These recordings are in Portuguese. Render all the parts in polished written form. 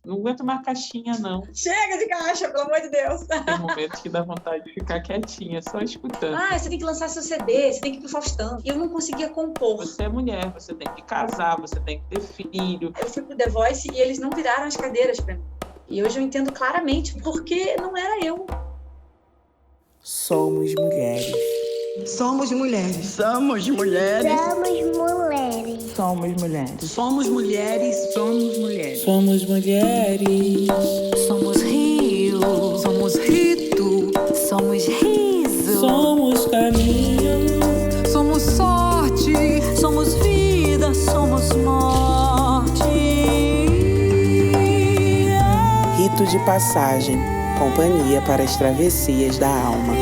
Não aguento mais caixinha, não. Chega de caixa, pelo amor de Deus. Tem momentos que dá vontade de ficar quietinha, só escutando. Você tem que lançar seu CD, você tem que ir pro Faustão. E eu não conseguia compor. Você é mulher, você tem que casar, você tem que ter filho. Eu fui pro The Voice e eles não viraram as cadeiras pra mim. E hoje eu entendo claramente porque não era eu. Somos mulheres. Somos mulheres. Somos mulheres. Somos mulheres. Somos mulheres. Somos mulheres. Somos mulheres. Somos rio, somos rito, somos riso, Somos caminho. somos sorte, somos vida, somos morte. Rito de passagem. Companhia para as travessias da alma.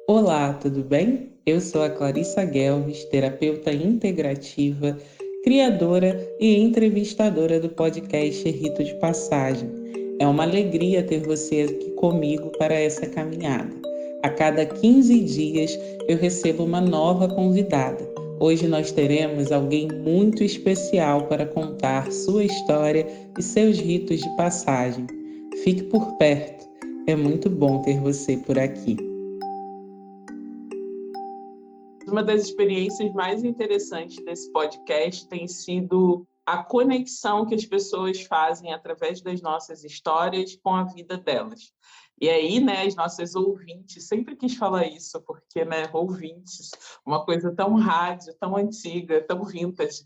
Olá, tudo bem? Eu sou a Clarissa Guelves, terapeuta integrativa, criadora e entrevistadora do podcast Rito de Passagem. É uma alegria ter você aqui comigo para essa caminhada. A cada 15 dias eu recebo uma nova convidada. Hoje nós teremos alguém muito especial para contar sua história e seus ritos de passagem. Fique por perto, é muito bom ter você por aqui. Uma das experiências mais interessantes desse podcast tem sido a conexão que as pessoas fazem através das nossas histórias com a vida delas. E aí, as nossas ouvintes, sempre quis falar isso, porque, ouvintes, uma coisa tão rádio, tão antiga, tão vintage.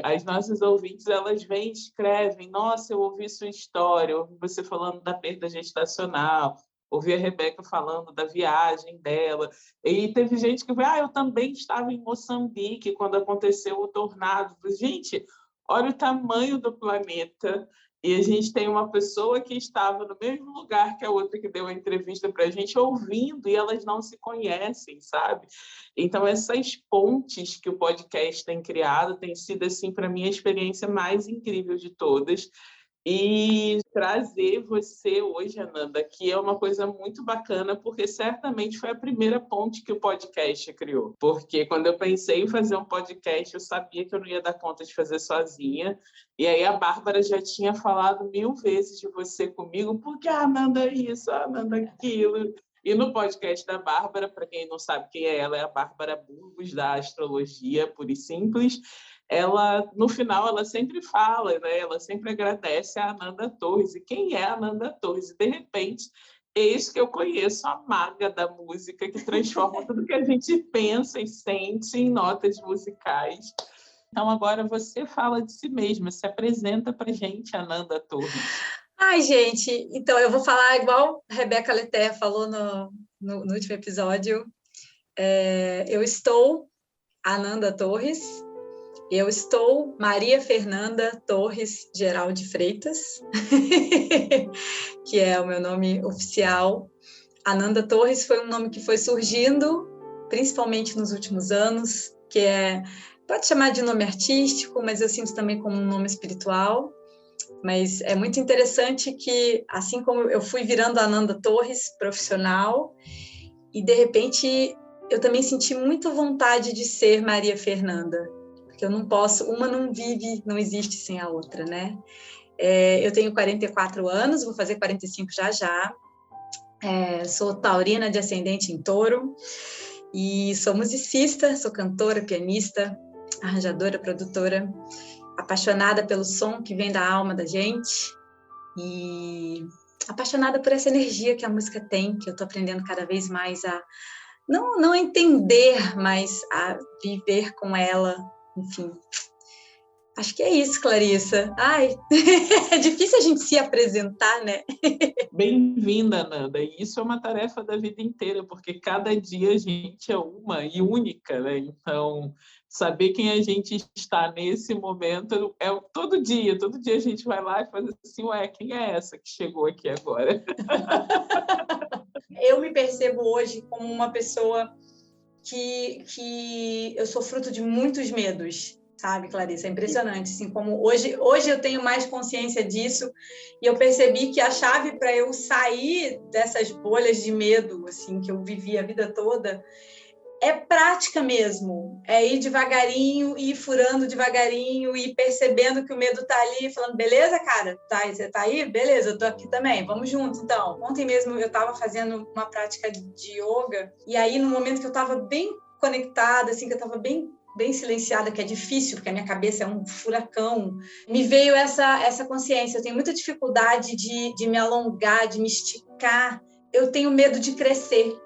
As nossas ouvintes, elas vêm e escrevem: nossa, eu ouvi sua história, eu ouvi você falando da perda gestacional, ouvi a Rebeca falando da viagem dela. E teve gente que falou: eu também estava em Moçambique quando aconteceu o tornado. Gente, olha o tamanho do planeta. E a gente tem uma pessoa que estava no mesmo lugar que a outra que deu a entrevista para a gente, ouvindo, e elas não se conhecem, sabe? Então, essas pontes que o podcast tem criado tem sido, assim, para mim, a experiência mais incrível de todas. E trazer você hoje, Ananda, que é uma coisa muito bacana, porque certamente foi a primeira ponte que o podcast criou. Porque quando eu pensei em fazer um podcast, eu sabia que eu não ia dar conta de fazer sozinha. E aí a Bárbara já tinha falado 1000 vezes de você comigo, porque a Ananda isso, a Ananda aquilo. E no podcast da Bárbara, para quem não sabe quem é ela a Bárbara Burgos, da Astrologia Pura e Simples. Ela, no final, ela sempre fala, ela sempre agradece a Ananda Torres. E quem é a Ananda Torres? E, de repente, eis que eu conheço a maga da música que transforma tudo que a gente pensa e sente em notas musicais. Então, agora você fala de si mesma, se apresenta para a gente, Ananda Torres. Ai, gente, então eu vou falar igual a Rebeca Leté falou no último episódio. Eu estou Ananda Torres. Eu estou Maria Fernanda Torres Geral de Freitas, que é o meu nome oficial. Ananda Torres foi um nome que foi surgindo, principalmente nos últimos anos, que pode chamar de nome artístico, mas eu sinto também como um nome espiritual. Mas é muito interessante que, assim como eu fui virando Ananda Torres, profissional, e de repente eu também senti muita vontade de ser Maria Fernanda, que eu não posso, uma não vive, não existe sem a outra, né? Eu tenho 44 anos, vou fazer 45 já. Sou taurina de ascendente em touro e sou musicista, sou cantora, pianista, arranjadora, produtora, apaixonada pelo som que vem da alma da gente e apaixonada por essa energia que a música tem, que eu estou aprendendo cada vez mais a não entender, mas a viver com ela. Enfim, acho que é isso, Clarissa. Ai, é difícil a gente se apresentar, né? Bem-vinda, Ananda. E isso é uma tarefa da vida inteira, porque cada dia a gente é uma e única, né? Então, saber quem a gente está nesse momento é todo dia a gente vai lá e faz assim: quem é essa que chegou aqui agora? Eu me percebo hoje como uma pessoa que eu sou fruto de muitos medos. sabe, Clarissa? É impressionante, assim, como hoje eu tenho mais consciência disso e eu percebi que a chave para eu sair dessas bolhas de medo, assim, que eu vivi a vida toda, é prática mesmo, é ir devagarinho, ir furando devagarinho, ir percebendo que o medo tá ali, falando, beleza, cara? Você tá aí? Beleza, eu tô aqui também, vamos juntos, então. Ontem mesmo eu tava fazendo uma prática de yoga, e aí no momento que eu tava bem conectada, assim, que eu tava bem silenciada, que é difícil, porque a minha cabeça é um furacão, me veio essa consciência. Eu tenho muita dificuldade de me alongar, de me esticar, eu tenho medo de crescer,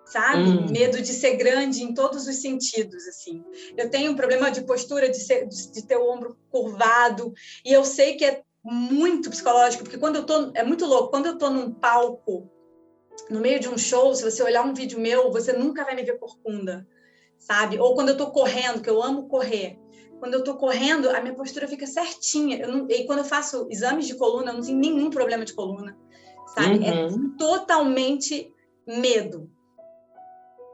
sabe? Medo de ser grande em todos os sentidos, assim. Eu tenho um problema de postura, de ter o ombro curvado, e eu sei que é muito psicológico, porque é muito louco, quando eu tô num palco, no meio de um show, se você olhar um vídeo meu, você nunca vai me ver corcunda, sabe? Ou quando eu tô correndo, que eu amo correr, quando eu tô correndo, a minha postura fica certinha, e quando eu faço exames de coluna, eu não tenho nenhum problema de coluna, sabe? É totalmente medo.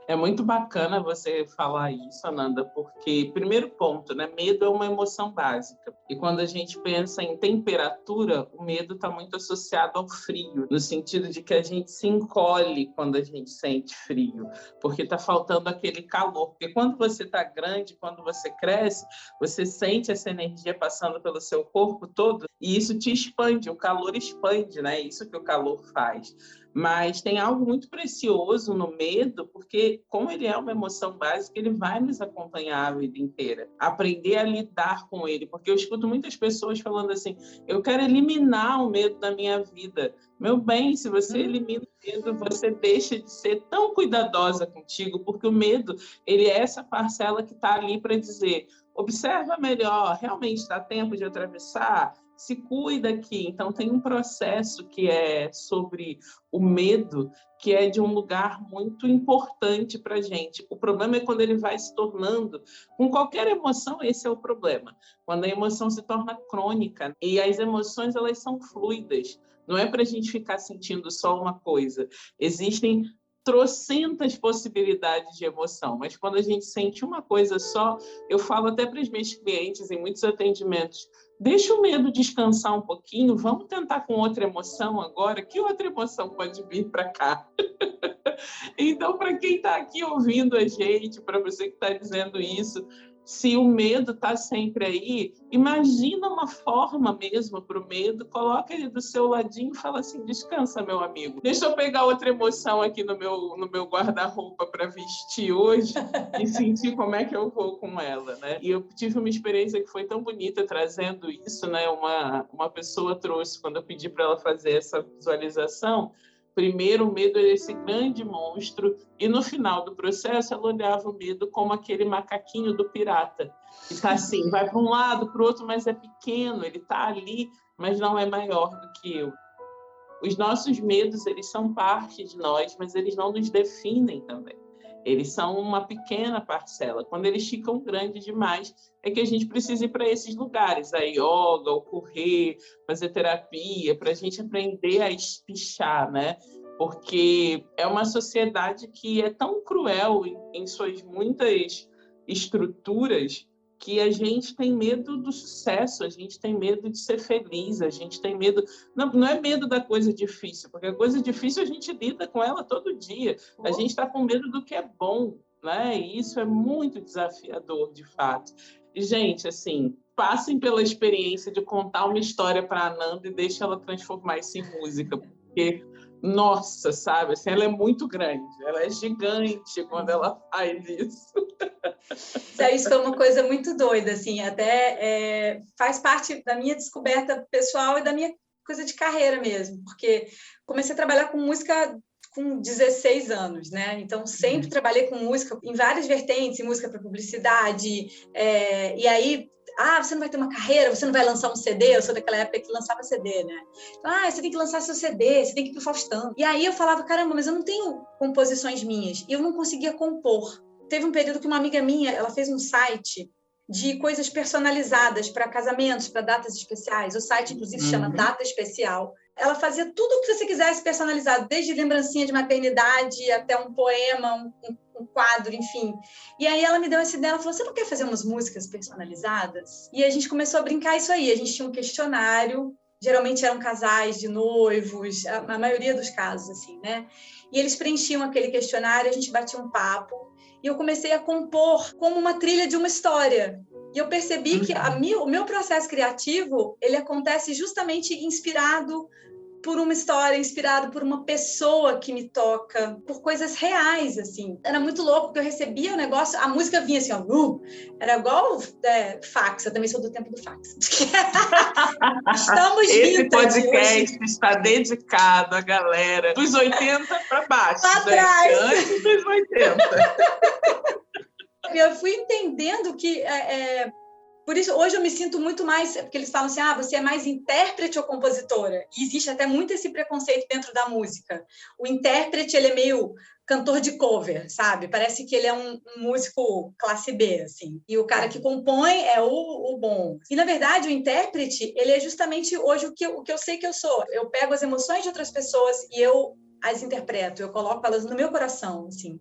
É muito bacana você falar isso, Ananda, porque, primeiro ponto, né? Medo é uma emoção básica. E quando a gente pensa em temperatura, o medo está muito associado ao frio, no sentido de que a gente se encolhe quando a gente sente frio, porque está faltando aquele calor. Porque quando você está grande, quando você cresce, você sente essa energia passando pelo seu corpo todo e isso te expande, o calor expande, né? Isso que o calor faz. Mas tem algo muito precioso no medo, porque como ele é uma emoção básica, ele vai nos acompanhar a vida inteira. Aprender a lidar com ele, porque eu escuto muitas pessoas falando assim, eu quero eliminar o medo da minha vida. Meu bem, se você elimina o medo, você deixa de ser tão cuidadosa contigo, porque o medo, ele é essa parcela que está ali para dizer, observa melhor, realmente dá tempo de atravessar? Se cuida aqui. Então, tem um processo que é sobre o medo, que é de um lugar muito importante para a gente. O problema é quando ele vai se tornando, com qualquer emoção, esse é o problema. Quando a emoção se torna crônica. E as emoções, elas são fluidas. Não é para a gente ficar sentindo só uma coisa. Existem trocentas possibilidades de emoção, mas quando a gente sente uma coisa só, eu falo até para os meus clientes em muitos atendimentos, deixa o medo descansar um pouquinho, vamos tentar com outra emoção agora, que outra emoção pode vir para cá? Então, para quem está aqui ouvindo a gente, para você que está dizendo isso, se o medo está sempre aí, imagina uma forma mesmo para o medo, coloca ele do seu ladinho e fala assim, descansa, meu amigo. Deixa eu pegar outra emoção aqui no meu guarda-roupa para vestir hoje e sentir como é que eu vou com ela, né? E eu tive uma experiência que foi tão bonita trazendo isso, né? Uma pessoa trouxe, quando eu pedi para ela fazer essa visualização, primeiro, o medo era esse grande monstro, e no final do processo ela olhava o medo como aquele macaquinho do pirata, que está assim, vai para um lado, para o outro, mas é pequeno, ele está ali, mas não é maior do que eu. Os nossos medos, eles são parte de nós, mas eles não nos definem também. Eles são uma pequena parcela. Quando eles ficam grandes demais, é que a gente precisa ir para esses lugares, a yoga, o correr, fazer terapia, para a gente aprender a espichar, né? Porque é uma sociedade que é tão cruel em suas muitas estruturas que a gente tem medo do sucesso, a gente tem medo de ser feliz, a gente tem medo... Não é medo da coisa difícil, porque a coisa difícil a gente lida com ela todo dia. A gente está com medo do que é bom, né? E isso é muito desafiador, de fato. E, gente, assim, passem pela experiência de contar uma história para a Ananda e deixem ela transformar isso em música, porque... Nossa, sabe? Assim, ela é muito grande, ela é gigante quando ela faz isso. Isso foi uma coisa muito doida, assim, até faz parte da minha descoberta pessoal e da minha coisa de carreira mesmo, porque comecei a trabalhar com música com 16 anos, né? Então, sempre trabalhei com música em várias vertentes, música para publicidade, e aí... você não vai ter uma carreira, você não vai lançar um CD, eu sou daquela época que lançava CD, né? Então, você tem que lançar seu CD, você tem que ir pro Faustão. E aí eu falava, caramba, mas eu não tenho composições minhas, e eu não conseguia compor. Teve um período que uma amiga minha, ela fez um site de coisas personalizadas para casamentos, para datas especiais. O site, inclusive, se chama Data Especial. Ela fazia tudo o que você quisesse personalizado, desde lembrancinha de maternidade até um poema, um quadro, enfim. E aí ela me deu essa ideia, ela falou, você não quer fazer umas músicas personalizadas? E a gente começou a brincar isso aí, a gente tinha um questionário, geralmente eram casais de noivos, a maioria dos casos, assim, né? E eles preenchiam aquele questionário, a gente batia um papo, e eu comecei a compor como uma trilha de uma história. E eu percebi que o meu processo criativo, ele acontece justamente inspirado por uma história, inspirado por uma pessoa que me toca, por coisas reais, assim. Era muito louco, porque eu recebia o negócio, a música vinha assim, ó, era igual fax, eu também sou do tempo do fax. Estamos Esse podcast hoje. está dedicado à galera dos 80 para baixo, Lá atrás. Antes dos 80. Eu fui entendendo que... Por isso, hoje eu me sinto muito mais... Porque eles falam assim, você é mais intérprete ou compositora? E existe até muito esse preconceito dentro da música. O intérprete, ele é meio cantor de cover, sabe? Parece que ele é um músico classe B, assim. E o cara que compõe é o bom. E, na verdade, o intérprete, ele é justamente hoje o que eu sei que eu sou. Eu pego as emoções de outras pessoas e eu as interpreto. Eu coloco elas no meu coração, assim.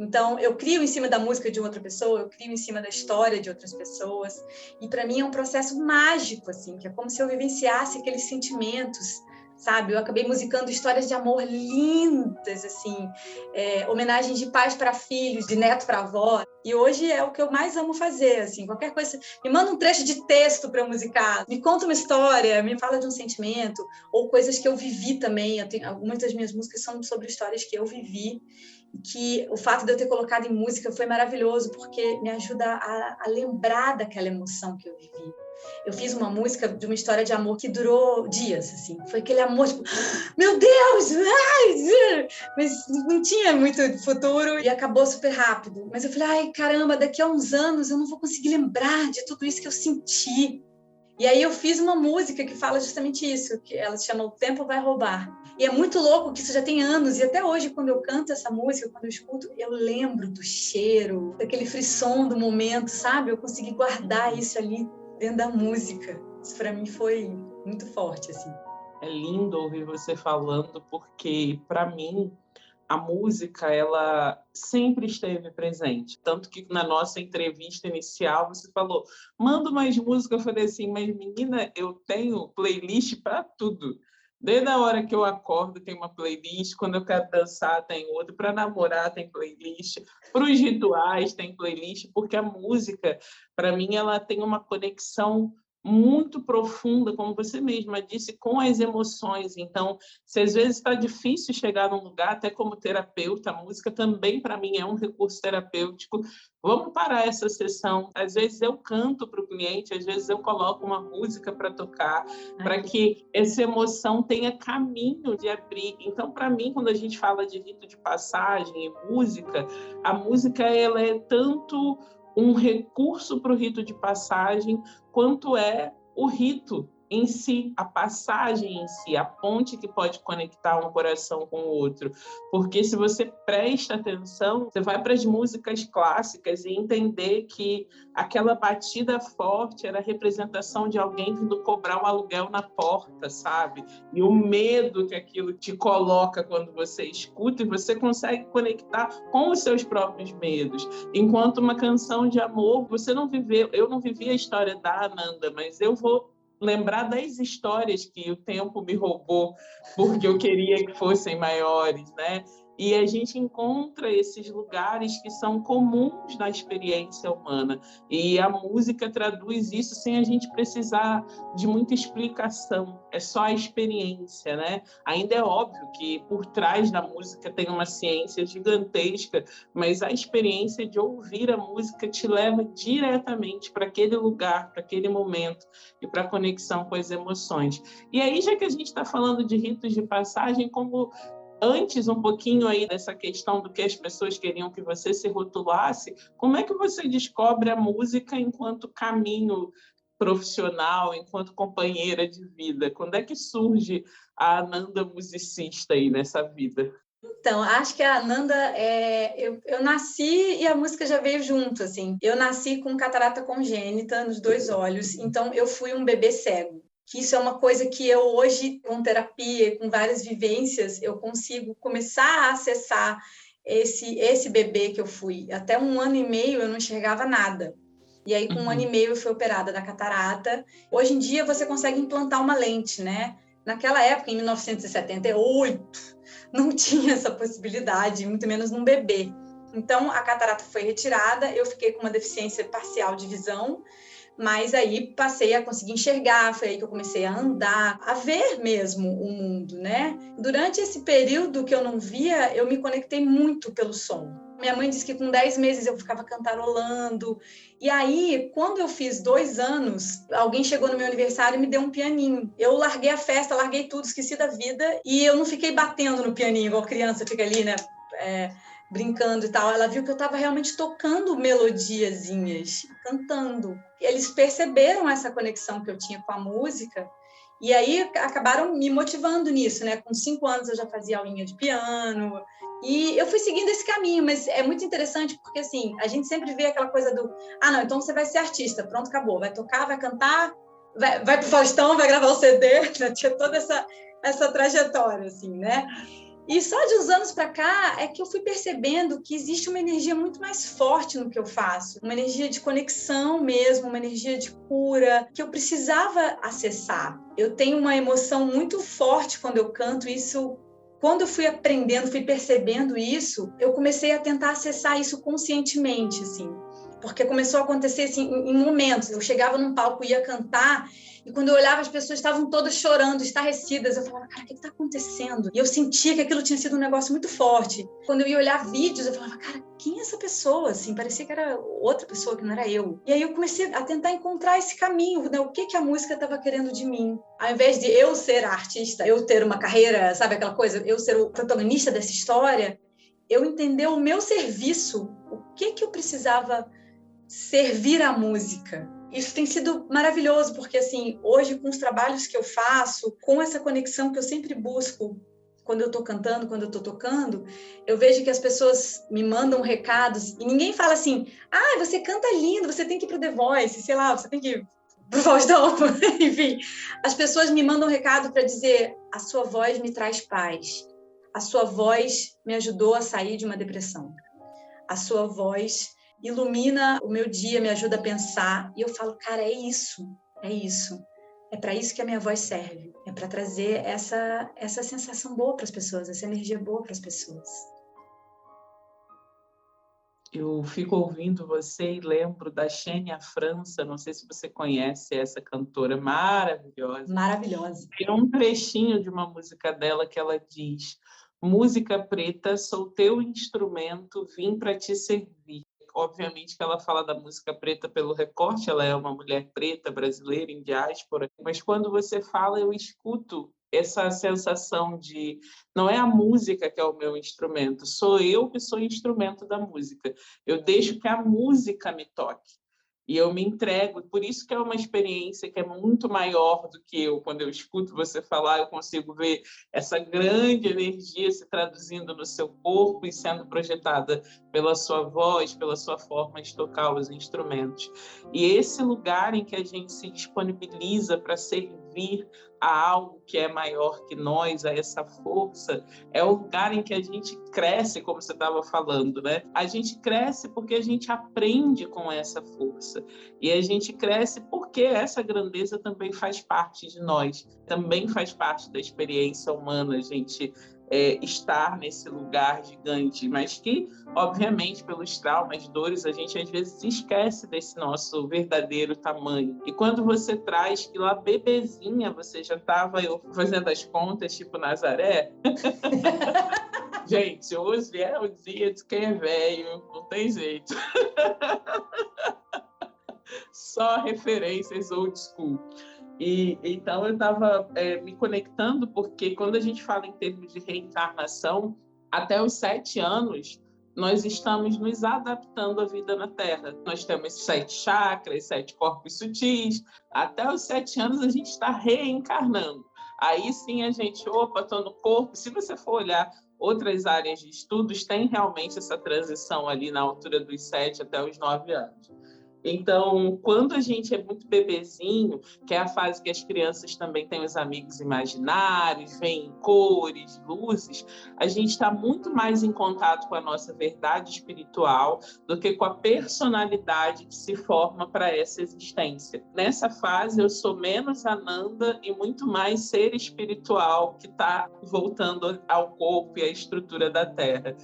Então, eu crio em cima da música de outra pessoa, eu crio em cima da história de outras pessoas. E, para mim, é um processo mágico, assim, que é como se eu vivenciasse aqueles sentimentos, sabe? Eu acabei musicando histórias de amor lindas, assim, homenagens de pais para filhos, de neto para avó. E hoje é o que eu mais amo fazer, assim, qualquer coisa. Me manda um trecho de texto para eu musicar, me conta uma história, me fala de um sentimento, ou coisas que eu vivi também. Algumas das minhas músicas são sobre histórias que eu vivi, que o fato de eu ter colocado em música foi maravilhoso, porque me ajuda a lembrar daquela emoção que eu vivi. Eu fiz uma música de uma história de amor que durou dias, assim. Foi aquele amor, tipo, meu Deus! Ai! Mas não tinha muito futuro e acabou super rápido. Mas eu falei, ai, caramba, daqui a uns anos eu não vou conseguir lembrar de tudo isso que eu senti. E aí eu fiz uma música que fala justamente isso, que ela se chama O Tempo Vai Roubar. E é muito louco que isso já tem anos, e até hoje, quando eu canto essa música, quando eu escuto, eu lembro do cheiro, daquele frisson do momento, sabe? Eu consegui guardar isso ali dentro da música. Isso para mim foi muito forte, assim. É lindo ouvir você falando, porque, para mim, a música, ela sempre esteve presente. Tanto que na nossa entrevista inicial, você falou, manda mais música. Eu falei assim, mas menina, eu tenho playlist para tudo. Desde a hora que eu acordo, tem uma playlist. Quando eu quero dançar, tem outra. Para namorar, tem playlist. Para os rituais, tem playlist. Porque a música, para mim, ela tem uma conexão muito profunda, como você mesma disse, com as emoções. Então, se às vezes está difícil chegar num lugar, até como terapeuta, a música também, para mim, é um recurso terapêutico. Vamos parar essa sessão. Às vezes eu canto para o cliente, às vezes eu coloco uma música para tocar, para que essa emoção tenha caminho de abrir. Então, para mim, quando a gente fala de rito de passagem e música, a música ela é tanto um recurso para o rito de passagem, quanto é o rito em si, a passagem em si, a ponte que pode conectar um coração com o outro. Porque se você presta atenção, você vai para as músicas clássicas e entender que aquela batida forte era a representação de alguém vindo cobrar um aluguel na porta, sabe? E o medo que aquilo te coloca quando você escuta, e você consegue conectar com os seus próprios medos. Enquanto uma canção de amor, você não viveu, eu não vivi a história da Ananda, mas eu vou lembrar das histórias que o tempo me roubou, porque eu queria que fossem maiores, né? E a gente encontra esses lugares que são comuns na experiência humana. E a música traduz isso sem a gente precisar de muita explicação. É só a experiência, né? Ainda é óbvio que por trás da música tem uma ciência gigantesca, mas a experiência de ouvir a música te leva diretamente para aquele lugar, para aquele momento e para a conexão com as emoções. E aí, já que a gente está falando de ritos de passagem, como antes um pouquinho aí dessa questão do que as pessoas queriam que você se rotulasse, como é que você descobre a música enquanto caminho profissional, enquanto companheira de vida? Quando é que surge a Ananda musicista aí nessa vida? Então, acho que a Ananda, eu nasci e a música já veio junto, assim. Eu nasci com catarata congênita nos 2 olhos, então eu fui um bebê cego. Que isso é uma coisa que eu hoje, com terapia, com várias vivências, eu consigo começar a acessar esse bebê que eu fui, até 1 ano e meio eu não enxergava nada. E aí, com 1 ano e meio, eu fui operada da catarata. Hoje em dia, você consegue implantar uma lente, né? Naquela época, em 1978, não tinha essa possibilidade, muito menos num bebê. Então, a catarata foi retirada, eu fiquei com uma deficiência parcial de visão, mas aí passei a conseguir enxergar, foi aí que eu comecei a andar, a ver mesmo o mundo, né? Durante esse período que eu não via, eu me conectei muito pelo som. Minha mãe disse que com 10 meses eu ficava cantarolando. E aí, quando eu fiz 2 anos, alguém chegou no meu aniversário e me deu um pianinho. Eu larguei a festa, larguei tudo, esqueci da vida. E eu não fiquei batendo no pianinho, igual criança fica ali, né? Brincando e tal. Ela viu que eu estava realmente tocando melodiazinhas, cantando. E eles perceberam essa conexão que eu tinha com a música. E aí acabaram me motivando nisso, né? Com 5 anos eu já fazia aulinha de piano. E eu fui seguindo esse caminho, mas é muito interessante porque, assim, a gente sempre vê aquela coisa do não, então você vai ser artista, pronto, acabou. Vai tocar, vai cantar, vai pro Faustão, vai gravar o CD, né? Tinha toda essa trajetória, assim, né? E só de uns anos para cá é que eu fui percebendo que existe uma energia muito mais forte no que eu faço, uma energia de conexão mesmo, uma energia de cura, que eu precisava acessar. Eu tenho uma emoção muito forte quando eu canto, isso... Quando eu fui aprendendo, fui percebendo isso, eu comecei a tentar acessar isso conscientemente, assim. Porque começou a acontecer assim, em momentos. Eu chegava num palco, ia cantar, e quando eu olhava, as pessoas estavam todas chorando, estarrecidas. Eu falava, cara, o que está acontecendo? E eu sentia que aquilo tinha sido um negócio muito forte. Quando eu ia olhar vídeos, eu falava, cara, quem é essa pessoa? Assim, parecia que era outra pessoa, que não era eu. E aí eu comecei a tentar encontrar esse caminho, né? O que a música estava querendo de mim. Ao invés de eu ser a artista, eu ter uma carreira, sabe aquela coisa? Eu ser o protagonista dessa história, eu entender o meu serviço, o que eu precisava servir à música. Isso tem sido maravilhoso, porque assim, hoje com os trabalhos que eu faço, com essa conexão que eu sempre busco, quando eu estou cantando, quando eu estou tocando, eu vejo que as pessoas me mandam recados e ninguém fala assim, você canta lindo, você tem que ir pro The Voice, sei lá, você tem que ir pro Faustão, enfim. As pessoas me mandam recado para dizer, a sua voz me traz paz, a sua voz me ajudou a sair de uma depressão, a sua voz ilumina o meu dia, me ajuda a pensar. E eu falo, cara, é isso. É para isso que a minha voz serve. É para trazer essa sensação boa para as pessoas, essa energia boa para as pessoas. Eu fico ouvindo você e lembro da Xenia França, não sei se você conhece essa cantora maravilhosa. Maravilhosa. Tem um trechinho de uma música dela que ela diz, música preta, sou teu instrumento, vim para te servir. Obviamente que ela fala da música preta pelo recorte, ela é uma mulher preta, brasileira, em diáspora, mas quando você fala, eu escuto essa sensação de não é a música que é o meu instrumento, sou eu que sou instrumento da música. Eu deixo que a música me toque. E eu me entrego, por isso que é uma experiência que é muito maior do que eu. Quando eu escuto você falar, eu consigo ver essa grande energia se traduzindo no seu corpo e sendo projetada pela sua voz, pela sua forma de tocar os instrumentos. E esse lugar em que a gente se disponibiliza para servir a algo que é maior que nós, a essa força, é o lugar em que a gente cresce, como você estava falando, né? A gente cresce porque a gente aprende com essa força. E a gente cresce porque essa grandeza também faz parte de nós, também faz parte da experiência humana, a gente estar nesse lugar gigante, mas que, obviamente, pelos traumas, dores, a gente às vezes esquece desse nosso verdadeiro tamanho. E quando você traz que lá bebezinha você já estava fazendo as contas, tipo Nazaré, gente, hoje é o dia de quem é velho, não tem jeito. Só referências old school. E então eu estava me conectando porque quando a gente fala em termos de reencarnação, até os 7 anos, nós estamos nos adaptando à vida na Terra. Nós temos 7 chakras, 7 corpos sutis. Até os 7 anos a gente está reencarnando. Aí sim a gente, estou no corpo. Se você for olhar outras áreas de estudos, tem realmente essa transição ali na altura dos 7 até os 9 anos. Então, quando a gente é muito bebezinho, que é a fase que as crianças também têm os amigos imaginários, veem cores, luzes, a gente está muito mais em contato com a nossa verdade espiritual do que com a personalidade que se forma para essa existência. Nessa fase, eu sou menos Ananda e muito mais ser espiritual que está voltando ao corpo e à estrutura da Terra.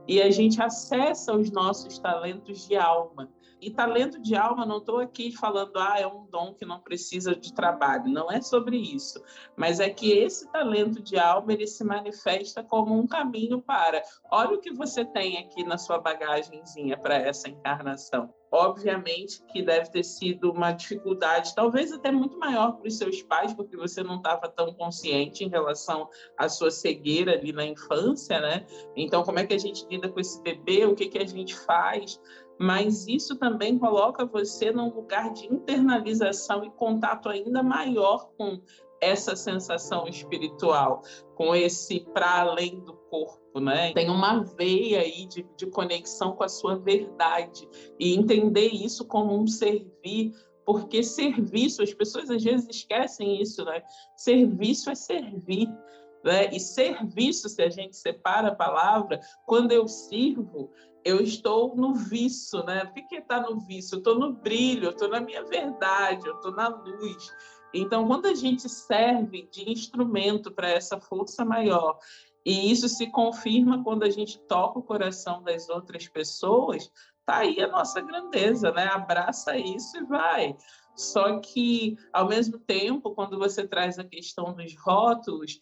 E a gente acessa os nossos talentos de alma. E talento de alma, não estou aqui falando, é um dom que não precisa de trabalho. Não é sobre isso. Mas é que esse talento de alma, ele se manifesta como um caminho para... Olha o que você tem aqui na sua bagagenzinha para essa encarnação. Obviamente que deve ter sido uma dificuldade, talvez até muito maior para os seus pais, porque você não estava tão consciente em relação à sua cegueira ali na infância, né? Então, como é que a gente lida com esse bebê? O que a gente faz? Mas isso também coloca você num lugar de internalização e contato ainda maior com essa sensação espiritual, com esse para além do corpo, né? Tem uma veia aí de conexão com a sua verdade e entender isso como um servir, porque serviço, as pessoas às vezes esquecem isso, né? Serviço é servir, né? E serviço, se a gente separa a palavra, quando eu sirvo, eu estou no viço, né? Por que está no viço? Eu estou no brilho, eu estou na minha verdade, eu estou na luz. Então, quando a gente serve de instrumento para essa força maior, e isso se confirma quando a gente toca o coração das outras pessoas, tá aí a nossa grandeza, né? Abraça isso e vai. Só que, ao mesmo tempo, quando você traz a questão dos rótulos,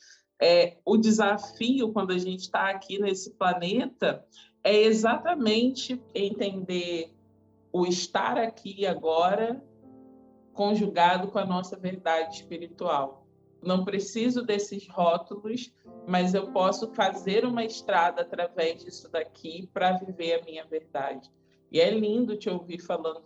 o desafio, quando a gente está aqui nesse planeta, é exatamente entender o estar aqui agora conjugado com a nossa verdade espiritual. Não preciso desses rótulos, mas eu posso fazer uma estrada através disso daqui para viver a minha verdade. E é lindo te ouvir falando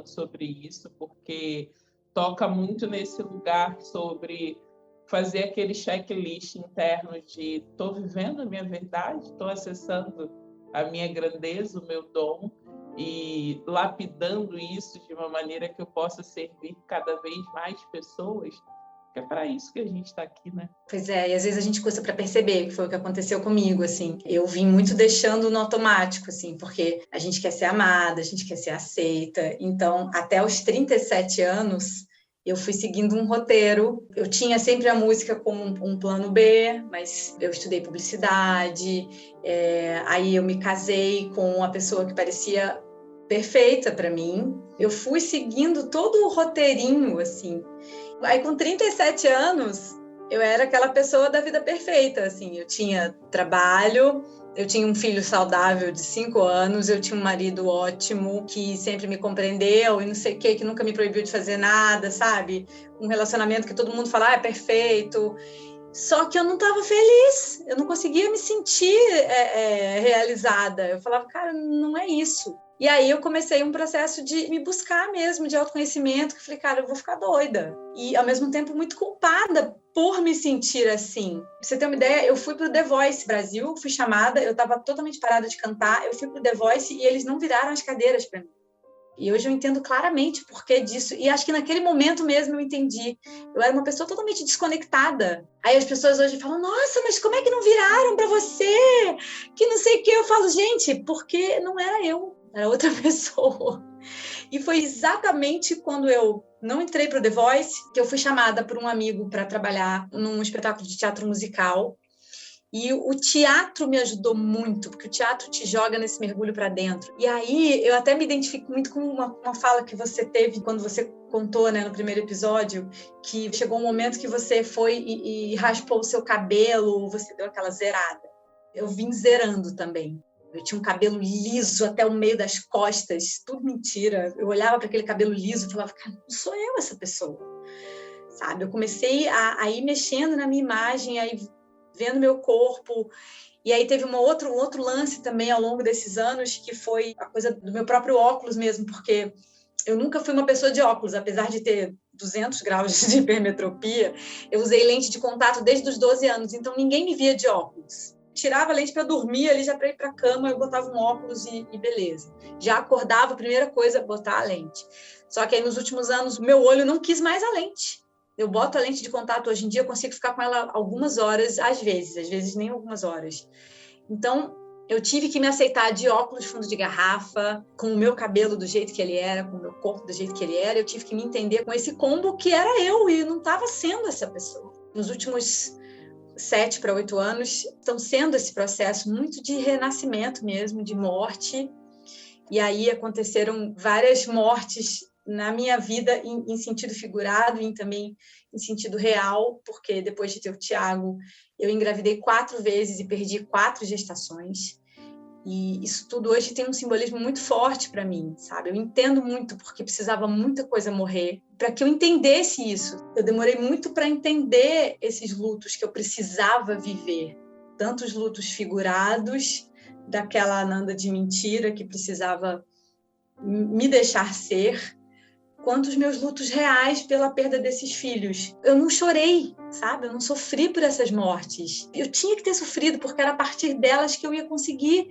sobre isso, porque toca muito nesse lugar sobre fazer aquele checklist interno de estou vivendo a minha verdade, estou acessando a minha grandeza, o meu dom, e lapidando isso de uma maneira que eu possa servir cada vez mais pessoas, que é para isso que a gente está aqui, né? Pois é, e às vezes a gente custa para perceber, que foi o que aconteceu comigo, assim. Eu vim muito deixando no automático, assim, porque a gente quer ser amada, a gente quer ser aceita. Então, até os 37 anos, eu fui seguindo um roteiro. Eu tinha sempre a música como um plano B, mas eu estudei publicidade, aí eu me casei com uma pessoa que parecia perfeita para mim. Eu fui seguindo todo o roteirinho, assim. Aí, com 37 anos, eu era aquela pessoa da vida perfeita, assim. Eu tinha trabalho, eu tinha um filho saudável de 5 anos, eu tinha um marido ótimo, que sempre me compreendeu e não sei o que nunca me proibiu de fazer nada, sabe? Um relacionamento que todo mundo fala, é perfeito. Só que eu não estava feliz, eu não conseguia me sentir realizada. Eu falava, cara, não é isso. E aí eu comecei um processo de me buscar mesmo, de autoconhecimento, que eu falei, cara, eu vou ficar doida. E, ao mesmo tempo, muito culpada por me sentir assim. Pra você ter uma ideia, eu fui pro The Voice Brasil, fui chamada, eu estava totalmente parada de cantar, eu fui pro The Voice e eles não viraram as cadeiras para mim. E hoje eu entendo claramente o porquê disso. E acho que naquele momento mesmo eu entendi. Eu era uma pessoa totalmente desconectada. Aí as pessoas hoje falam, nossa, mas como é que não viraram para você? Que não sei o quê. Eu falo, gente, porque não era eu. Era outra pessoa. E foi exatamente quando eu não entrei para o The Voice que eu fui chamada por um amigo para trabalhar num espetáculo de teatro musical. E o teatro me ajudou muito, porque o teatro te joga nesse mergulho para dentro. E aí eu até me identifico muito com uma fala que você teve quando você contou, né, no primeiro episódio, que chegou um momento que você foi e raspou o seu cabelo, você deu aquela zerada. Eu vim zerando também. Eu tinha um cabelo liso até o meio das costas, tudo mentira. Eu olhava para aquele cabelo liso e falava, cara, não sou eu essa pessoa, sabe? Eu comecei a ir mexendo na minha imagem, aí vendo meu corpo. E aí teve um outro lance também ao longo desses anos, que foi a coisa do meu próprio óculos mesmo, porque eu nunca fui uma pessoa de óculos, apesar de ter 200 graus de hipermetropia, eu usei lente de contato desde os 12 anos, então ninguém me via de óculos. tirava a lente para dormir ali, já para ir para a cama, eu botava um óculos e beleza. Já acordava, a primeira coisa, botar a lente. Só que aí nos últimos anos, meu olho não quis mais a lente. Eu boto a lente de contato hoje em dia, eu consigo ficar com ela algumas horas, às vezes nem algumas horas. Então, eu tive que me aceitar de óculos de fundo de garrafa, com o meu cabelo do jeito que ele era, com o meu corpo do jeito que ele era. Eu tive que me entender com esse combo que era eu e não estava sendo essa pessoa. Nos últimos 7 para 8 anos, estão sendo esse processo muito de renascimento mesmo, de morte. E aí aconteceram várias mortes na minha vida em sentido figurado e também em sentido real, porque depois de ter o Thiago, eu engravidei 4 vezes e perdi 4 gestações. E isso tudo hoje tem um simbolismo muito forte para mim, sabe? Eu entendo muito porque precisava muita coisa morrer para que eu entendesse isso. Eu demorei muito para entender esses lutos que eu precisava viver. Tanto os lutos figurados, daquela Ananda de mentira que precisava me deixar ser, quanto os meus lutos reais pela perda desses filhos. Eu não chorei, sabe? Eu não sofri por essas mortes. Eu tinha que ter sofrido, porque era a partir delas que eu ia conseguir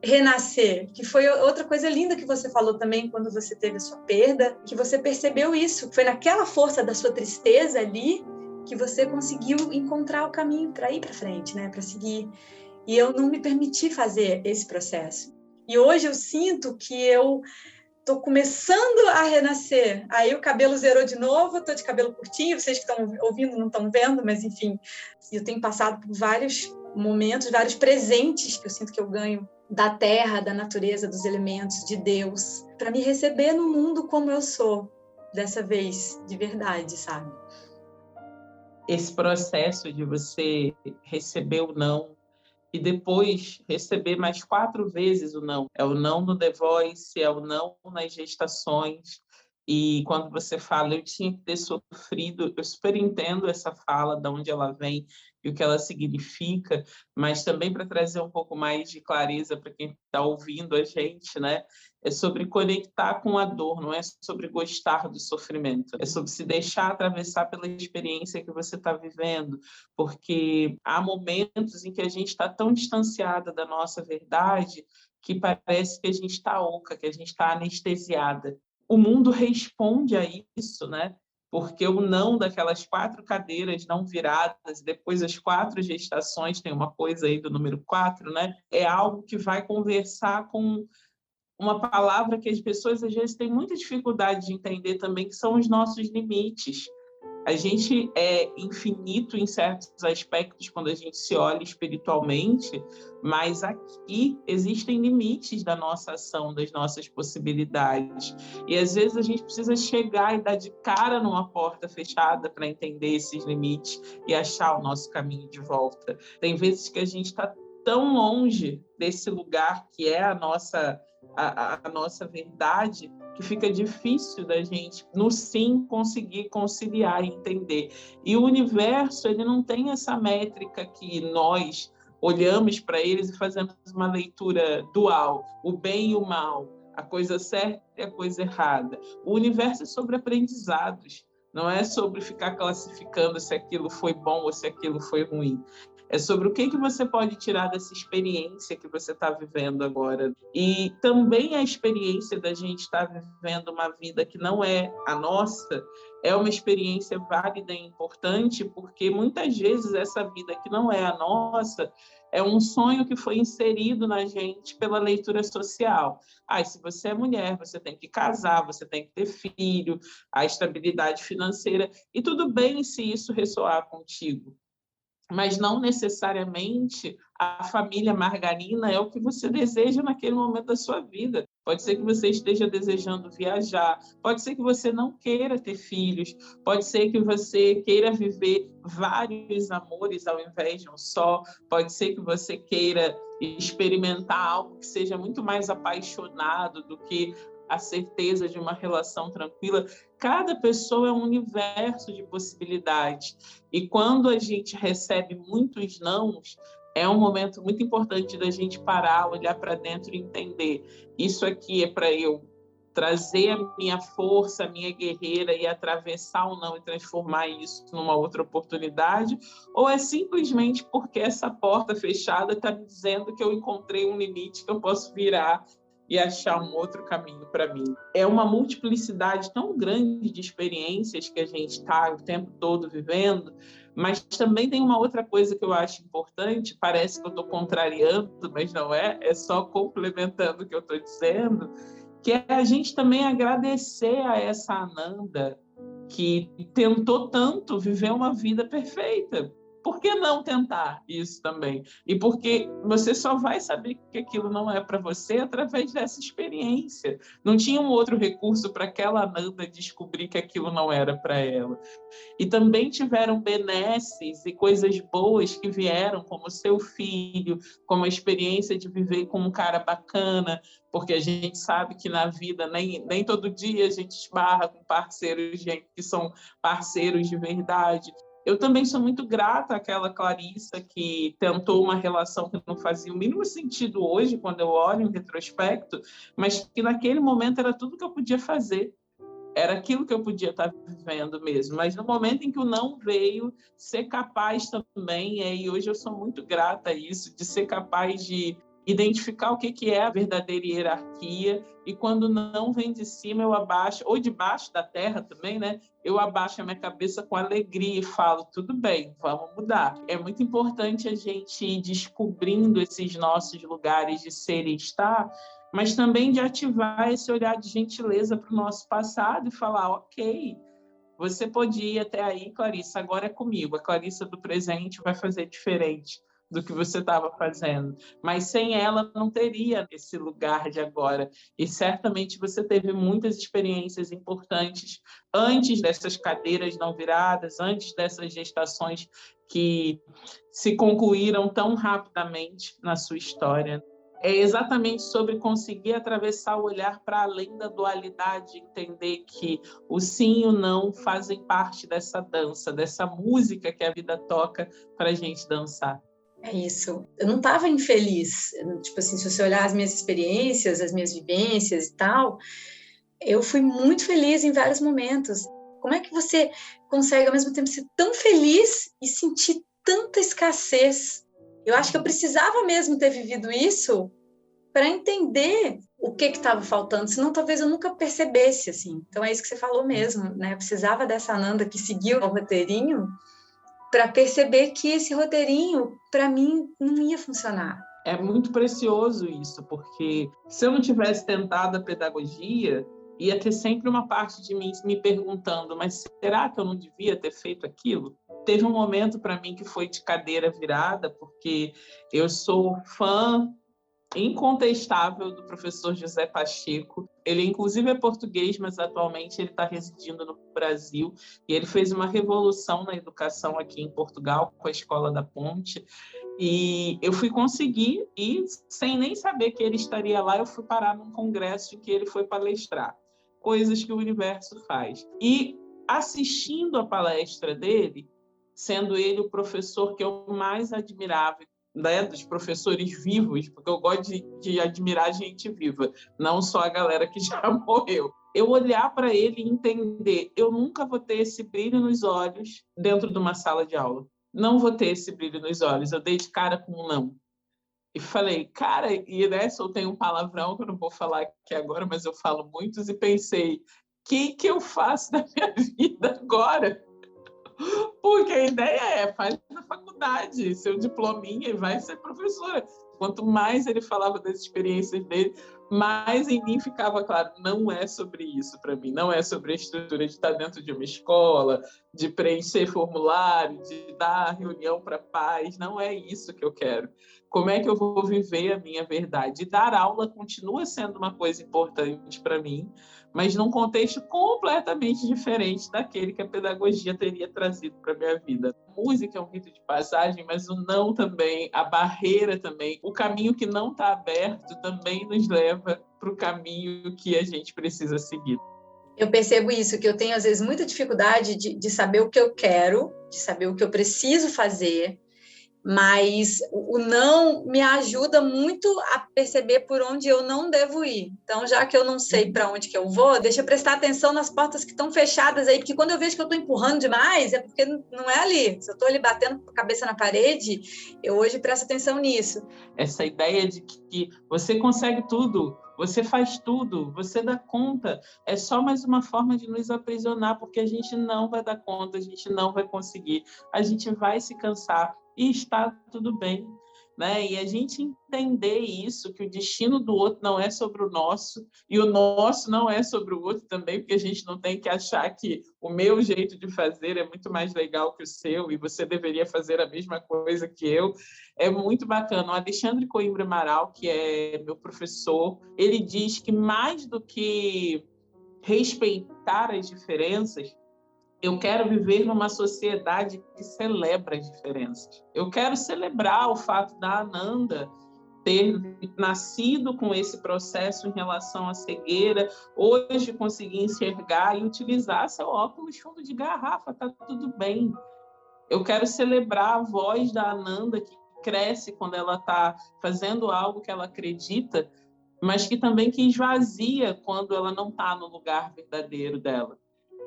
renascer. Que foi outra coisa linda que você falou também quando você teve a sua perda, que você percebeu isso. Foi naquela força da sua tristeza ali que você conseguiu encontrar o caminho para ir para frente, né? Para seguir. E eu não me permiti fazer esse processo. E hoje eu sinto que eu estou começando a renascer. Aí o cabelo zerou de novo, estou de cabelo curtinho, vocês que estão ouvindo não estão vendo, mas enfim, eu tenho passado por vários momentos, vários presentes que eu sinto que eu ganho da terra, da natureza, dos elementos, de Deus, para me receber no mundo como eu sou, dessa vez, de verdade, sabe? Esse processo de você receber o não, e depois receber mais 4 vezes o não. É o não no The Voice, é o não nas gestações. E quando você fala, eu tinha que ter sofrido, eu super entendo essa fala, de onde ela vem e o que ela significa, mas também para trazer um pouco mais de clareza para quem está ouvindo a gente, né? É sobre conectar com a dor, não é sobre gostar do sofrimento, é sobre se deixar atravessar pela experiência que você está vivendo, porque há momentos em que a gente está tão distanciada da nossa verdade que parece que a gente está oca, que a gente está anestesiada. O mundo responde a isso, né? Porque o não daquelas 4 cadeiras não viradas, depois as 4 gestações, tem uma coisa aí do número 4, né? É algo que vai conversar com uma palavra que as pessoas às vezes têm muita dificuldade de entender também, que são os nossos limites. A gente é infinito em certos aspectos quando a gente se olha espiritualmente, mas aqui existem limites da nossa ação, das nossas possibilidades. E às vezes a gente precisa chegar e dar de cara numa porta fechada para entender esses limites e achar o nosso caminho de volta. Tem vezes que a gente está tão longe desse lugar que é a nossa verdade, que fica difícil da gente, no sim, conseguir conciliar e entender. E o universo, ele não tem essa métrica que nós olhamos para eles e fazemos uma leitura dual, o bem e o mal, a coisa certa e a coisa errada. O universo é sobre aprendizados, não é sobre ficar classificando se aquilo foi bom ou se aquilo foi ruim. É sobre o que você pode tirar dessa experiência que você está vivendo agora. E também a experiência da gente estar vivendo uma vida que não é a nossa é uma experiência válida e importante, porque muitas vezes essa vida que não é a nossa é um sonho que foi inserido na gente pela leitura social. Se você é mulher, você tem que casar, você tem que ter filho, a estabilidade financeira, e tudo bem se isso ressoar contigo. Mas não necessariamente a família margarina é o que você deseja naquele momento da sua vida. Pode ser que você esteja desejando viajar, pode ser que você não queira ter filhos, pode ser que você queira viver vários amores ao invés de um só, pode ser que você queira experimentar algo que seja muito mais apaixonado do que a certeza de uma relação tranquila. Cada pessoa é um universo de possibilidades. E quando a gente recebe muitos nãos, é um momento muito importante da gente parar, olhar para dentro e entender. Isso aqui é para eu trazer a minha força, a minha guerreira e atravessar o não e transformar isso numa outra oportunidade, ou é simplesmente porque essa porta fechada está me dizendo que eu encontrei um limite que eu posso virar e achar um outro caminho para mim. É uma multiplicidade tão grande de experiências que a gente está o tempo todo vivendo, mas também tem uma outra coisa que eu acho importante, parece que eu estou contrariando, mas não é, é só complementando o que eu estou dizendo, que é a gente também agradecer a essa Ananda que tentou tanto viver uma vida perfeita. Por que não tentar isso também? E porque você só vai saber que aquilo não é para você através dessa experiência. Não tinha um outro recurso para aquela Ananda descobrir que aquilo não era para ela. E também tiveram benesses e coisas boas que vieram, como seu filho, como a experiência de viver com um cara bacana, porque a gente sabe que na vida nem todo dia a gente esbarra com parceiros que são parceiros de verdade. Eu também sou muito grata àquela Clarissa que tentou uma relação que não fazia o mínimo sentido hoje, quando eu olho em retrospecto, mas que naquele momento era tudo que eu podia fazer. Era aquilo que eu podia estar vivendo mesmo. Mas no momento em que o não veio, ser capaz também, e hoje eu sou muito grata a isso, de ser capaz de identificar o que é a verdadeira hierarquia, e quando não vem de cima, eu abaixo, ou debaixo da terra também, né? Eu abaixo a minha cabeça com alegria e falo, tudo bem, vamos mudar. É muito importante a gente ir descobrindo esses nossos lugares de ser e estar, mas também de ativar esse olhar de gentileza para o nosso passado e falar, ok, você podia ir até aí, Clarissa, agora é comigo. A Clarissa do presente vai fazer diferente do que você estava fazendo. Mas sem ela não teria esse lugar de agora. E certamente você teve muitas experiências importantes antes dessas cadeiras não viradas, antes dessas gestações que se concluíram tão rapidamente na sua história. É exatamente sobre conseguir atravessar o olhar para além da dualidade, entender que o sim e o não fazem parte dessa dança, dessa música que a vida toca para a gente dançar. É isso. Eu não estava infeliz. Tipo assim, se você olhar as minhas experiências, as minhas vivências e tal, eu fui muito feliz em vários momentos. Como é que você consegue, ao mesmo tempo, ser tão feliz e sentir tanta escassez? Eu acho que eu precisava mesmo ter vivido isso para entender o que estava faltando, senão talvez eu nunca percebesse, assim. Então é isso que você falou mesmo, né? Eu precisava dessa Ananda que seguiu o roteirinho para perceber que esse roteirinho, para mim, não ia funcionar. É muito precioso isso, porque se eu não tivesse tentado a pedagogia, ia ter sempre uma parte de mim me perguntando, mas será que eu não devia ter feito aquilo? Teve um momento para mim que foi de cadeira virada, porque eu sou fã incontestável do professor José Pacheco. Ele, inclusive, é português, mas atualmente ele está residindo no Brasil. E ele fez uma revolução na educação aqui em Portugal, com a Escola da Ponte. E eu fui conseguir, e sem nem saber que ele estaria lá, eu fui parar num congresso em que ele foi palestrar. Coisas que o universo faz. E assistindo a palestra dele, sendo ele o professor que eu mais admirava, né, dos professores vivos, porque eu gosto de admirar gente viva, não só a galera que já morreu. Eu olhar para ele e entender, eu nunca vou ter esse brilho nos olhos dentro de uma sala de aula. Não vou ter esse brilho nos olhos. Eu dei de cara com um não. E falei, cara, e né, soltei um palavrão que eu não vou falar aqui agora, mas eu falo muitos, e pensei, o que eu faço da minha vida agora? Porque a ideia é, faz na faculdade, seu diplominha e vai ser professora. Quanto mais ele falava das experiências dele, mais em mim ficava claro, não é sobre isso para mim, não é sobre a estrutura de estar dentro de uma escola, de preencher formulário, de dar reunião para pais, não é isso que eu quero. Como é que eu vou viver a minha verdade? E dar aula continua sendo uma coisa importante para mim, mas num contexto completamente diferente daquele que a pedagogia teria trazido para a minha vida. A música é um rito de passagem, mas o não também, a barreira também, o caminho que não está aberto também nos leva para o caminho que a gente precisa seguir. Eu percebo isso, que eu tenho, às vezes, muita dificuldade de saber o que eu quero, de saber o que eu preciso fazer, Mas o não me ajuda muito a perceber por onde eu não devo ir. Então, já que eu não sei para onde que eu vou, deixa eu prestar atenção nas portas que estão fechadas aí, porque quando eu vejo que eu estou empurrando demais, é porque não é ali. Se eu estou ali batendo a cabeça na parede, eu hoje presto atenção nisso. Essa ideia de que você consegue tudo, você faz tudo, você dá conta, é só mais uma forma de nos aprisionar, porque a gente não vai dar conta, a gente não vai conseguir, a gente vai se cansar e está tudo bem, né? E a gente entender isso, que o destino do outro não é sobre o nosso, e o nosso não é sobre o outro também, porque a gente não tem que achar que o meu jeito de fazer é muito mais legal que o seu, e você deveria fazer a mesma coisa que eu. É muito bacana. O Alexandre Coimbra Amaral, que é meu professor, ele diz que mais do que respeitar as diferenças, eu quero viver numa sociedade que celebra as diferenças. Eu quero celebrar o fato da Ananda ter nascido com esse processo em relação à cegueira, hoje conseguir enxergar e utilizar seu óculos fundo de garrafa, está tudo bem. Eu quero celebrar a voz da Ananda, que cresce quando ela está fazendo algo que ela acredita, mas que também que esvazia quando ela não está no lugar verdadeiro dela.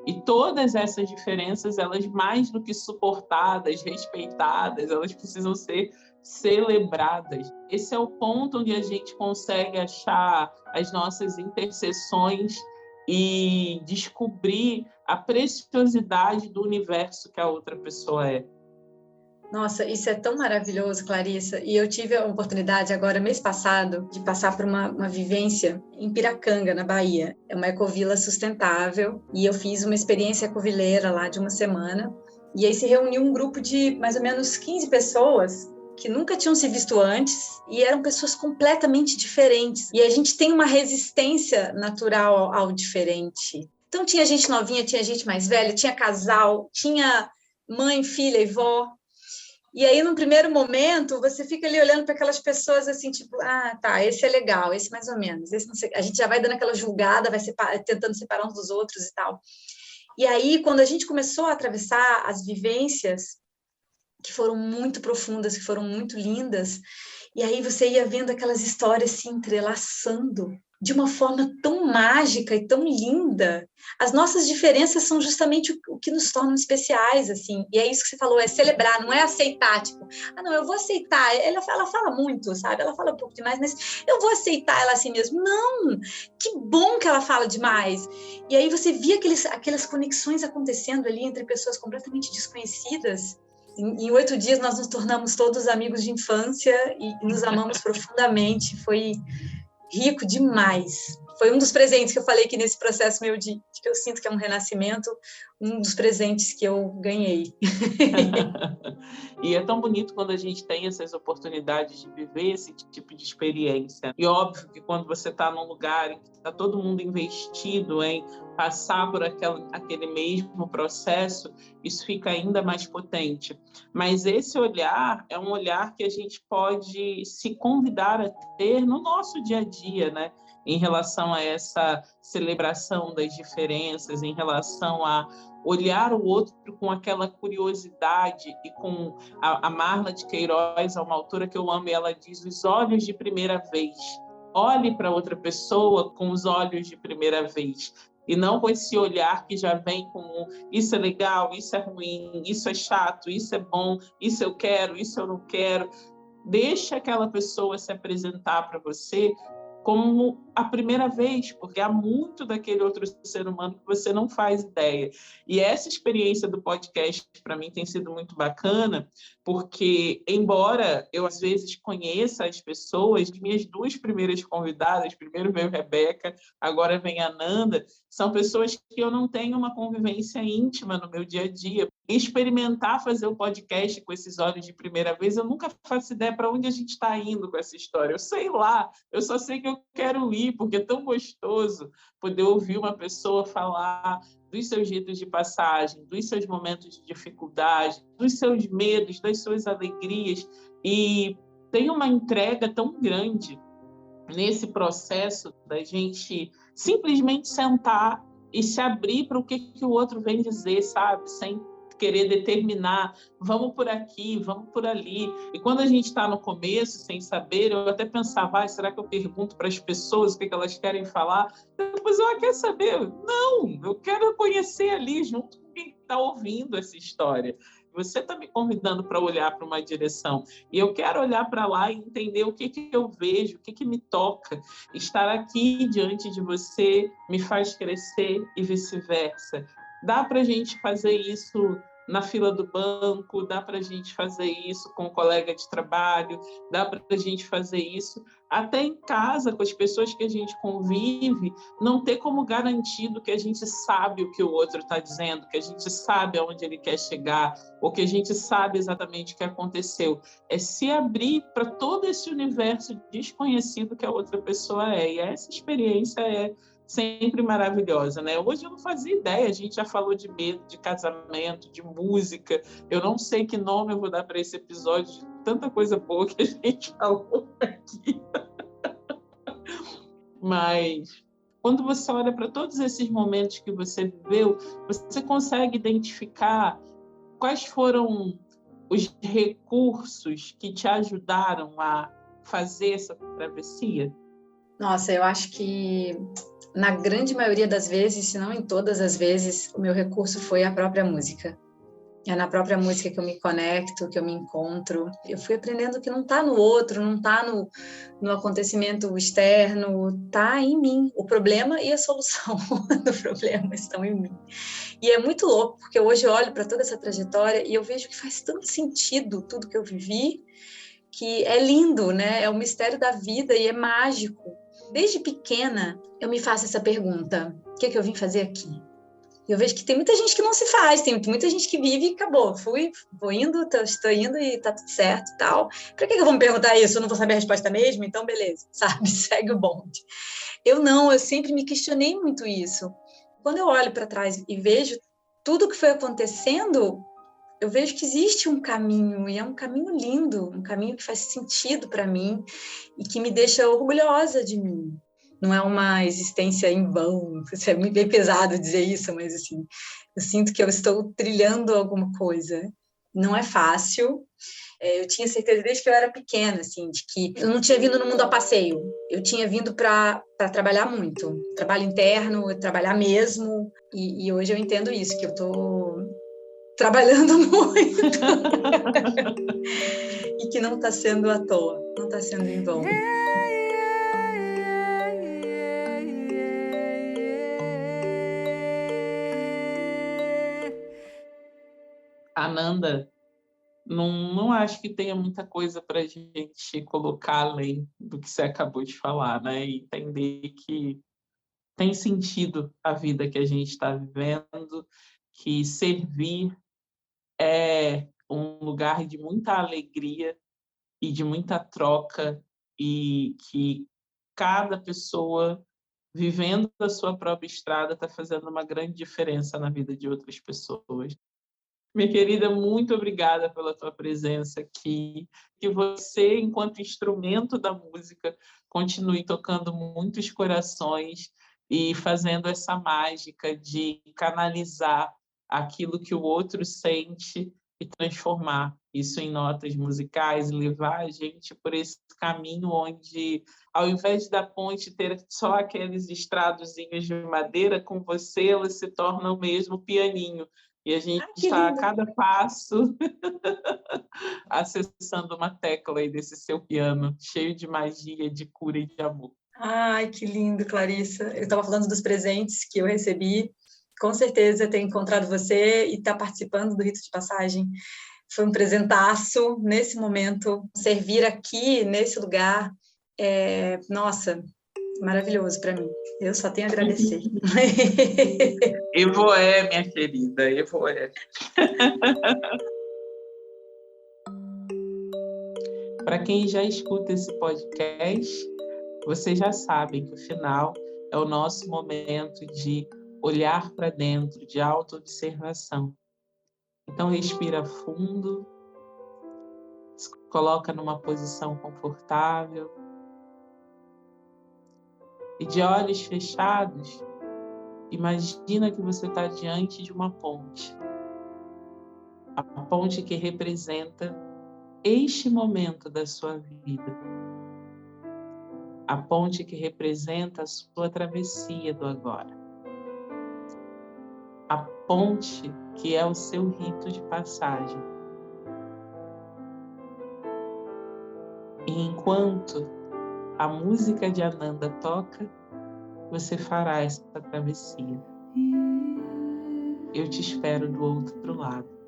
E todas essas diferenças, elas mais do que suportadas, respeitadas, elas precisam ser celebradas. Esse é o ponto onde a gente consegue achar as nossas interseções e descobrir a preciosidade do universo que a outra pessoa é. Nossa, isso é tão maravilhoso, Clarissa. E eu tive a oportunidade agora, mês passado, de passar por uma vivência em Piracanga, na Bahia. É uma ecovila sustentável e eu fiz uma experiência ecovileira lá de uma semana. E aí se reuniu um grupo de mais ou menos 15 pessoas que nunca tinham se visto antes e eram pessoas completamente diferentes. E a gente tem uma resistência natural ao diferente. Então tinha gente novinha, tinha gente mais velha, tinha casal, tinha mãe, filha e vó. E aí, num primeiro momento, você fica ali olhando para aquelas pessoas assim, tipo, ah, tá, esse é legal, esse mais ou menos, esse não sei. A gente já vai dando aquela julgada, vai tentando separar uns dos outros e tal. E aí, quando a gente começou a atravessar as vivências, que foram muito profundas, que foram muito lindas, e aí você ia vendo aquelas histórias se entrelaçando de uma forma tão mágica e tão linda. As nossas diferenças são justamente o que nos tornam especiais, assim. E é isso que você falou, é celebrar, não é aceitar, tipo, ah, não, eu vou aceitar. Ela fala muito, sabe? Ela fala um pouco demais, mas eu vou aceitar ela assim mesmo. Não! Que bom que ela fala demais! E aí você via aquelas conexões acontecendo ali entre pessoas completamente desconhecidas. Em 8 dias nós nos tornamos todos amigos de infância e nos amamos profundamente. Foi rico demais. Foi um dos presentes que eu falei que nesse processo meu de que eu sinto que é um renascimento, um dos presentes que eu ganhei. E é tão bonito quando a gente tem essas oportunidades de viver esse tipo de experiência. E óbvio que quando você está num lugar em que está todo mundo investido em passar por aquele mesmo processo, isso fica ainda mais potente. Mas esse olhar é um olhar que a gente pode se convidar a ter no nosso dia a dia, né? Em relação a essa celebração das diferenças, em relação a olhar o outro com aquela curiosidade e com a Marla de Queiroz, uma autora que eu amo, e ela diz os olhos de primeira vez. Olhe para outra pessoa com os olhos de primeira vez. E não com esse olhar que já vem com isso é legal, isso é ruim, isso é chato, isso é bom, isso eu quero, isso eu não quero. Deixa aquela pessoa se apresentar para você como a primeira vez, porque há muito daquele outro ser humano que você não faz ideia. E essa experiência do podcast, para mim, tem sido muito bacana, porque, embora eu, às vezes, conheça as pessoas, minhas 2 primeiras convidadas, primeiro veio Rebeca, agora vem a Nanda, são pessoas que eu não tenho uma convivência íntima no meu dia a dia. Experimentar fazer o podcast com esses olhos de primeira vez, eu nunca faço ideia para onde a gente está indo com essa história. Eu sei lá, eu só sei que eu quero ir, porque é tão gostoso poder ouvir uma pessoa falar dos seus ritos de passagem, dos seus momentos de dificuldade, dos seus medos, das suas alegrias. E tem uma entrega tão grande nesse processo da gente simplesmente sentar e se abrir para o que o outro vem dizer, sabe? Sem querer determinar, vamos por aqui, vamos por ali. E quando a gente está no começo, sem saber, eu até pensava, será que eu pergunto para as pessoas o que elas querem falar? Depois ela quer saber. Não, eu quero conhecer ali, junto com quem está ouvindo essa história. Você está me convidando para olhar para uma direção. E eu quero olhar para lá e entender o que eu vejo, o que me toca. Estar aqui diante de você me faz crescer e vice-versa. Dá para a gente fazer isso na fila do banco, dá para a gente fazer isso com um colega de trabalho, dá para a gente fazer isso até em casa, com as pessoas que a gente convive, não ter como garantido que a gente sabe o que o outro está dizendo, que a gente sabe aonde ele quer chegar, ou que a gente sabe exatamente o que aconteceu. É se abrir para todo esse universo desconhecido que a outra pessoa é. E essa experiência é sempre maravilhosa, né? Hoje eu não fazia ideia, a gente já falou de medo, de casamento, de música. Eu não sei que nome eu vou dar para esse episódio, de tanta coisa boa que a gente falou aqui. Mas quando você olha para todos esses momentos que você viveu, você consegue identificar quais foram os recursos que te ajudaram a fazer essa travessia? Nossa, eu acho que na grande maioria das vezes, se não em todas as vezes, o meu recurso foi a própria música. É na própria música que eu me conecto, que eu me encontro. Eu fui aprendendo que não está no outro, não está no acontecimento externo, está em mim. O problema e a solução do problema estão em mim. E é muito louco, porque hoje eu olho para toda essa trajetória e eu vejo que faz tanto sentido tudo que eu vivi, que é lindo, né? É o mistério da vida e é mágico. Desde pequena, eu me faço essa pergunta: o que é que eu vim fazer aqui? Eu vejo que tem muita gente que não se faz, tem muita gente que vive e acabou. Vou indo, estou indo e tá tudo certo e tal. Para que eu vou me perguntar isso? Eu não vou saber a resposta mesmo? Então, beleza, sabe? Segue o bonde. Eu sempre me questionei muito isso. Quando eu olho para trás e vejo tudo que foi acontecendo, eu vejo que existe um caminho, e é um caminho lindo, um caminho que faz sentido para mim e que me deixa orgulhosa de mim. Não é uma existência em vão, isso é muito bem pesado dizer isso, mas assim, eu sinto que eu estou trilhando alguma coisa. Não é fácil. Eu tinha certeza desde que eu era pequena, assim, de que eu não tinha vindo no mundo a passeio. Eu tinha vindo para trabalhar muito. Trabalho interno, trabalhar mesmo. E hoje eu entendo isso, que eu estou trabalhando muito e que não está sendo à toa, não está sendo em vão. Ananda, não acho que tenha muita coisa para a gente colocar além do que você acabou de falar, né? E entender que tem sentido a vida que a gente está vivendo, que servir é um lugar de muita alegria e de muita troca, e que cada pessoa vivendo a sua própria estrada está fazendo uma grande diferença na vida de outras pessoas. Minha querida, muito obrigada pela tua presença aqui. Que você, enquanto instrumento da música, continue tocando muitos corações e fazendo essa mágica de canalizar aquilo que o outro sente e transformar isso em notas musicais, levar a gente por esse caminho onde, ao invés da ponte ter só aqueles estradozinhos de madeira, com você ela se torna o mesmo pianinho. E a gente está a cada passo acessando uma tecla aí desse seu piano, cheio de magia, de cura e de amor. Ai, que lindo, Clarissa. Eu estava falando dos presentes que eu recebi. Com certeza ter encontrado você e estar participando do Rito de Passagem foi um presentaço nesse momento. Servir aqui, nesse lugar, nossa, maravilhoso para mim. Eu só tenho a agradecer. Evoé, minha querida, Evoé. Para quem já escuta esse podcast, vocês já sabem que o final é o nosso momento de olhar para dentro, de autoobservação. Então, respira fundo, se coloca numa posição confortável e, de olhos fechados, imagina que você está diante de uma ponte. a ponte que representa este momento da sua vida, a ponte que representa a sua travessia do agora, a ponte que é o seu rito de passagem. E enquanto a música de Ananda toca, você fará essa travessia. Eu te espero do outro lado.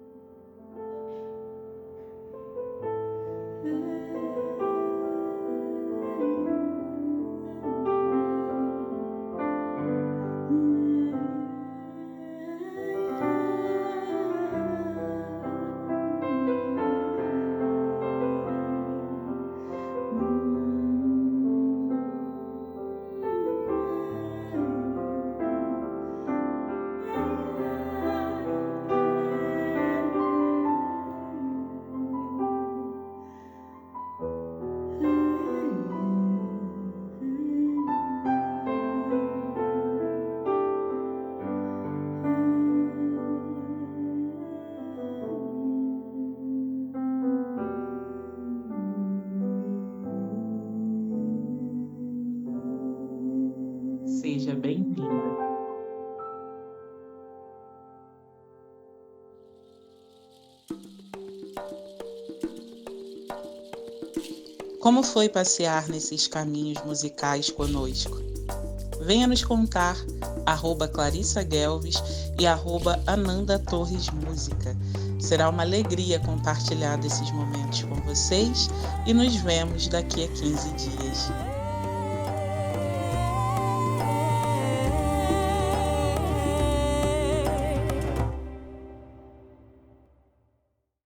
Seja bem-vinda. Como foi passear nesses caminhos musicais conosco? Venha nos contar, @Clarissa Guelves e @Ananda Torres Música. Será uma alegria compartilhar desses momentos com vocês e nos vemos daqui a 15 dias.